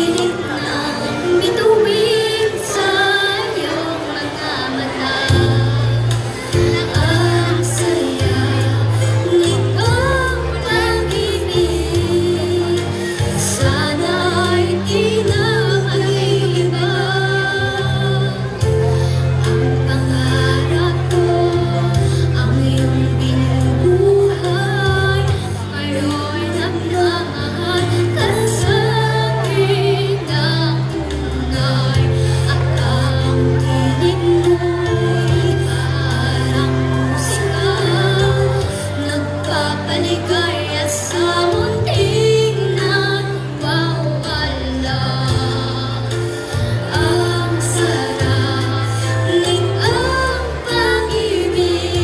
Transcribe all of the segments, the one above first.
pilit na bituin sa iyong mga mata. Ang saya nitong pag-ibig, sana'y di na mag-iba. Ang pangarap ko, ang iyong binubuhay, ngayon nagmamahal ka sa akin ng tunay. At ang tinig mo'y parang musika, nagpapaligaya sa munting nagwawala. Ang sarap nitong pag-ibig,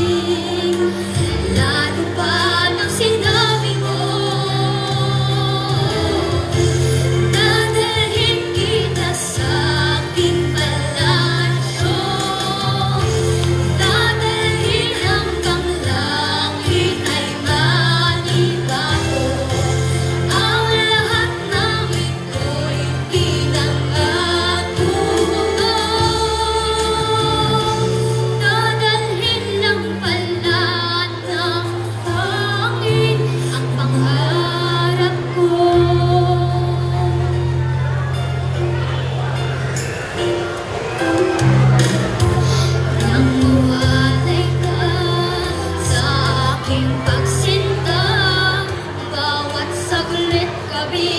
lalo pa nang sinabi mo, dadalhin kita sa aking palasyo, dadalhin hanggang langit ay manibago. Ang lahat ng ito'y pinangako mo, dadalhin ng palat ng hangin ang pangarap ko. Nang mawalay ka sa aking pagsinta, bawat saglit kabilang